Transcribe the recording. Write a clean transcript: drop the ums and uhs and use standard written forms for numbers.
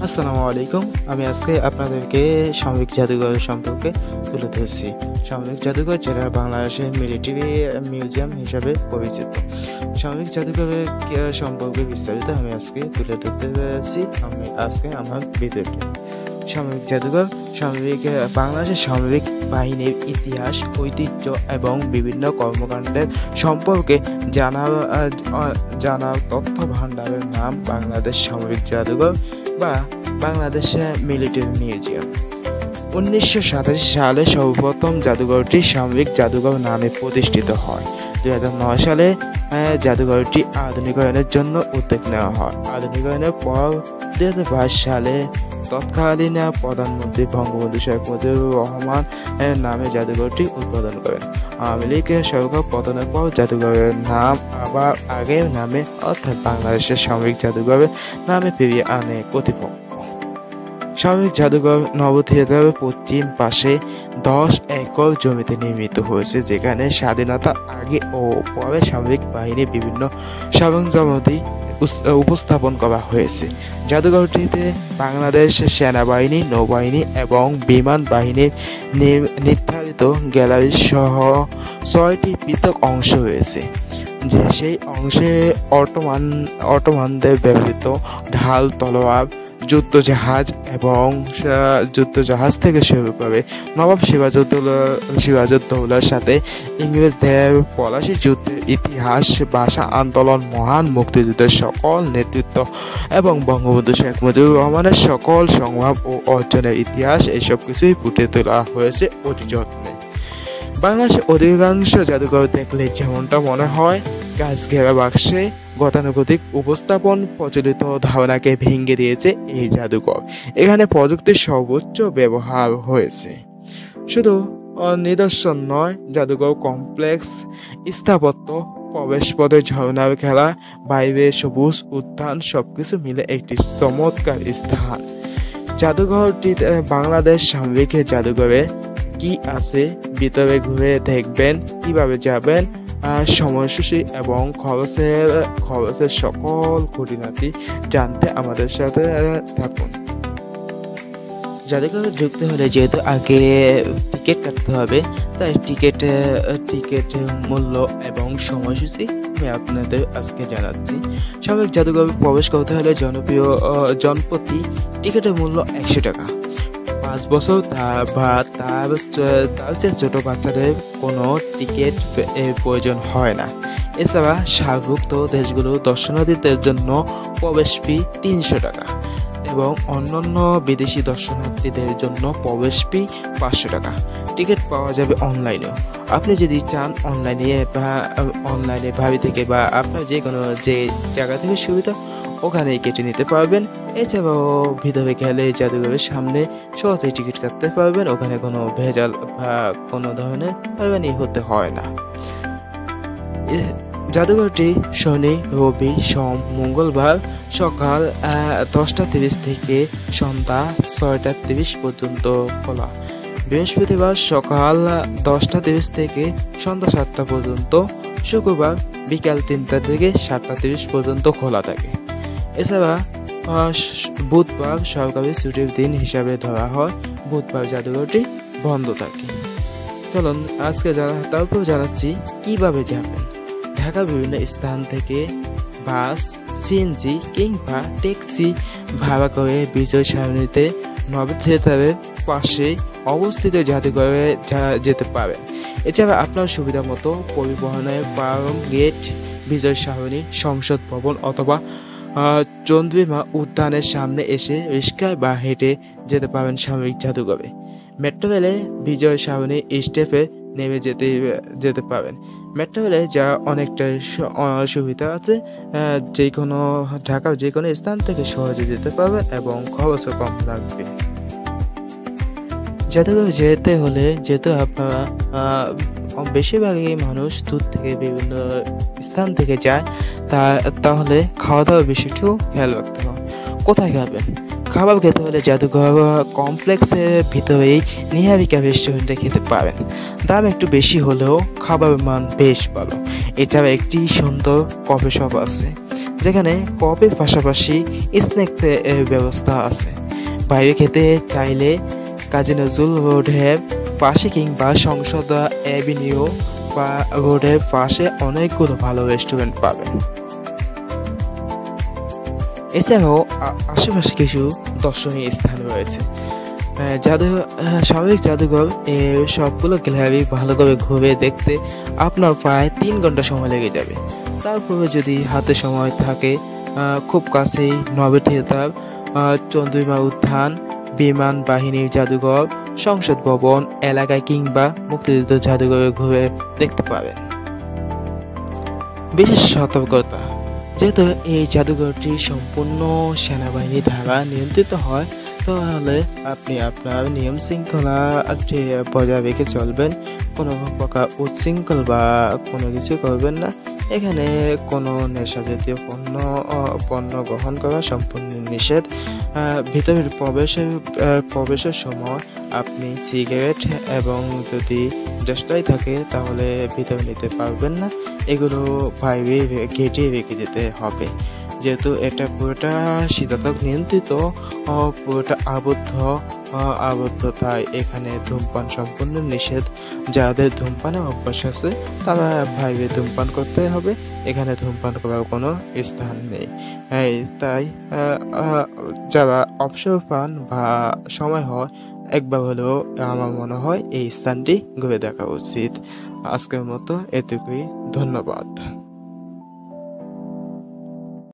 আসসালামু আলাইকুম। আমি আজকে আপনাদেরকে সামরিক জাদুঘর সম্পর্কে তুলে ধরছি। সামরিক জাদুঘর যেটা বাংলাদেশের মিলিটারি মিউজিয়াম হিসাবে পরিচিত। সামরিক জাদুঘরের সম্পর্কে বিস্তারিত আমি আজকে তুলে ধরতে পেরেছি আজকে আমার ভিডিওতে। সামরিক জাদুঘর বাংলাদেশের সামরিক বাহিনীর ইতিহাস, ঐতিহ্য এবং বিভিন্ন কর্মকাণ্ডের সম্পর্কে জানা তথ্য ভাণ্ডারের নাম বাংলাদেশ সামরিক জাদুঘর বা বাংলাদেশ মিলিটারি মিউজিয়াম। 1987 সালে সর্বপ্রথম জাদুঘরটি সামরিক জাদুঘর নামে প্রতিষ্ঠিত হয়। 2009 সালে জাদুঘরটি আধুনিকায়নের জন্য উদ্যোগ নেওয়া হয়। আধুনিকায়নের পর 2022 সালে তৎকালীন প্রধানমন্ত্রী বঙ্গবন্ধু শেখ মুজিবুর রহমান নামে জাদুঘরটি উদ্বোধন করেন। আওয়ামী লীগের সরকার পতনের পর জাদুঘরের নাম আবার আগের নামে অর্থাৎ বাংলাদেশের সামরিক জাদুঘরের নামে ফিরিয়ে আনে কর্তৃপক্ষ। সামরিক জাদুঘর নবথিয়েটারের পশ্চিম পাশে 10 একর জমিতে নির্মিত হয়েছে, যেখানে স্বাধীনতার আগে ও পরে সামরিক বাহিনীর বিভিন্ন সরঞ্জামাদি উপস্থাপন করা হয়েছে। জাদুঘরটিতে বাংলাদেশ সেনাবাহিনী, নৌবাহিনী এবং বিমান বাহিনীর নির্ধারিত গ্যালারি সহ 6টি পৃথক অংশ রয়েছে, যে সেই অংশে অটোমানদের ব্যবহৃত ঢাল, তলোয়ার, যুদ্ধজাহাজ থেকে শুরু করে নবাব সিরাজউদ্দৌলার সাথে ইংরেজদের পলাশী যুদ্ধের ইতিহাস, ভাষা আন্দোলন, মহান মুক্তিযুদ্ধের সকল নেতৃত্ব এবং বঙ্গবন্ধু শেখ মুজিবুর রহমানের সকল সংগ্রাম ও অর্জনের ইতিহাস, এইসব কিছুই ফুটিয়ে তোলা হয়েছে অতি যত্নে। বাংলাদেশের অধিকাংশ জাদুঘর দেখলে যেমনটা মনে হয়, গাছ ঘেরা বাক্সে গতানুগতিক উপস্থাপন প্রচলিত ধারণাকে ভেঙে দিয়েছে এই জাদুঘর। এখানে প্রযুক্তির সর্বোচ্চ ব্যবহার হয়েছে। শুধু নিদর্শন নয়, জাদুঘর কমপ্লেক্স স্থাপত্য, প্রবেশপথে ঝর্ণার খেলা, বাইরে সবুজ উদ্যান সবকিছু মিলে একটি চমৎকার স্থান। জাদুঘরটিতে বাংলাদেশ সামরিক জাদুঘরে কি আছে, ভিতরে ঘুরে দেখবেন, কিভাবে যাবেন, সময়সূচি এবং খরচের সকল খুঁটিনাটি জানতে আমাদের সাথে থাকুন। জাদুঘরে ঢুকতে হলে যেহেতু আগে টিকিট কাটতে হবে, তাই টিকিট মূল্য এবং সময়সূচি আমি আপনাদের আজকে জানাচ্ছি। সামরিক জাদুঘরে প্রবেশ করতে হলে জনপ্রতি টিকিটের মূল্য 100 টাকা। 5 বছর তার চেয়ে ছোট বাচ্চাদের কোনো টিকিট প্রয়োজন হয় না। এছাড়া সার্কভুক্ত দেশগুলোর দর্শনার্থীদের জন্য প্রবেশ ফি 300 টাকা এবং অন্যান্য বিদেশি দর্শনার্থীদের জন্য প্রবেশ ফি 500 টাকা। টিকিট পাওয়া যাবে অনলাইনেও। আপনি যদি চান অনলাইনে বাড়ি থেকে বা আপনার যে জায়গা থেকে সুবিধা ওখানেই কেটে নিতে পারবেন। এছাড়াও ভিতরে গেলে জাদুঘরের সামনে সহজেই টিকিট কাটতে পারবেন। ওখানে কোনো ভেজাল বা কোনো ধরনের হয়রানি হতে হয় না। জাদুঘরটি শনি, রবি, সোম, মঙ্গলবার সকাল 10:30 থেকে সন্ধ্যা 6:30 পর্যন্ত খোলা। বৃহস্পতিবার সকাল 10:30 থেকে সন্ধ্যা 7টা পর্যন্ত। শুক্রবার বিকাল 3টা থেকে 7:30 পর্যন্ত খোলা থাকে। এছাড়া বুধবার সরকারি ছুটির দিন হিসাবে ধরা হয়। বুধবার জাদুঘরটি বন্ধ থাকে। চলুন আজকে তারপর জানাচ্ছি কিভাবে যাবেন। ঢাকার বিভিন্ন স্থান থেকে বাস, সিএনজি কিংবা ট্যাক্সি ভাড়া করে বিজয় সরণিতে নবথিয়েটারের পাশে অবস্থিত জাদুঘরে যেতে পারেন। এছাড়া আপনার সুবিধা মতো পরিবহনের পারম গেট, বিজয় সরণি, সংসদ ভবন অথবা চন্দ্রিমা উদ্যানের সামনে এসে রিক্সায় বা হেঁটে যেতে পারেন সামরিক জাদুঘরে। মেট্রো রেলে বিজয় সরণি স্টেপে নেমে যেতে পারেন। মেট্রো রেলে যা অনেকটা সুবিধা আছে, ঢাকার যে কোনো স্থান থেকে সহজে যেতে পারবেন এবং খরচও কম লাগবে। জাদুঘরে যেতে হলে যেহেতু আপনারা বেশিরভাগই মানুষ দূর থেকে বিভিন্ন স্থান থেকে যায়, তাহলে খাওয়া দাওয়ার বিষয়টিও খেয়াল রাখতে হবে। কোথায় খাবেন? খাবার খেতে হলে জাদুঘর কমপ্লেক্সের ভিতরেই নিহারিকা রেস্টুরেন্টে খেতে পারেন। দাম একটু বেশি হলেও খাবারের মান বেশ ভালো। এছাড়া একটি সুন্দর কফি শপ আছে, যেখানে কফির পাশাপাশি স্ন্যাক্সের ব্যবস্থা আছে। বাইরে খেতে চাইলে কাজী নজরুল রোডের পাশে কিংবা সংসদ অ্যাভিনিউ বা রোডের পাশে অনেকগুলো ভালো রেস্টুরেন্ট পাবেন। এছাড়াও আশেপাশে কিছু দর্শনীয় স্থান রয়েছে। স্বাভাবিক জাদুঘর এর সবগুলো গ্যালারি ভালো করে ঘুরে দেখতে আপনার প্রায় 3 ঘন্টা সময় লেগে যাবে। তারপরে যদি হাতে সময় থাকে খুব কাছেই নভে থিয়েটার, চন্দ্রিমা উদ্যান, বিমান বাহিনীর জাদুঘর, সংসদ ভবন এলাকায় কিংবা মুক্তিযুদ্ধ জাদুঘরে ঘুরে দেখতে পাবেন। বিশেষ সতর্কতা, যেহেতু এই জাদুঘরটি সম্পূর্ণ সেনাবাহিনী দ্বারা নিয়ন্ত্রিত হয়, তাহলে আপনি আপনার নিয়ম শৃঙ্খলা বজায় রেখে চলবেন। কোনো প্রকার উচ্ছৃঙ্খল বা কোনো কিছু করবেন না। এখানে কোনো নেশা জাতীয় পণ্য গ্রহণ করা সম্পূর্ণ নিষেধ। ভিতরে প্রবেশের সময় আপনি সিগারেট এবং যদি ডেস্টাই থাকে তাহলে ভিতরে নিতে পারবেন না। এগুলো বাইরে গেটে রেখে যেতে হবে। যেহেতু এটা পুরোটা শীতাতপ নিয়ন্ত্রিত, পুরোটা আবদ্ধ, তাই এখানে ধূমপান সম্পূর্ণ নিষেধ। যাদের ধূমপানের অভ্যাস আছে তারা বাইরে ধূমপান করতে হবে, এখানে ধূমপান করার কোনো স্থান নেই। তাই যারা অবসর পান বা সময় হয় একবার হলেও আমার মনে হয় এই স্থানটি ঘুরে দেখা উচিত। আজকের মতো এটুকুই, ধন্যবাদ।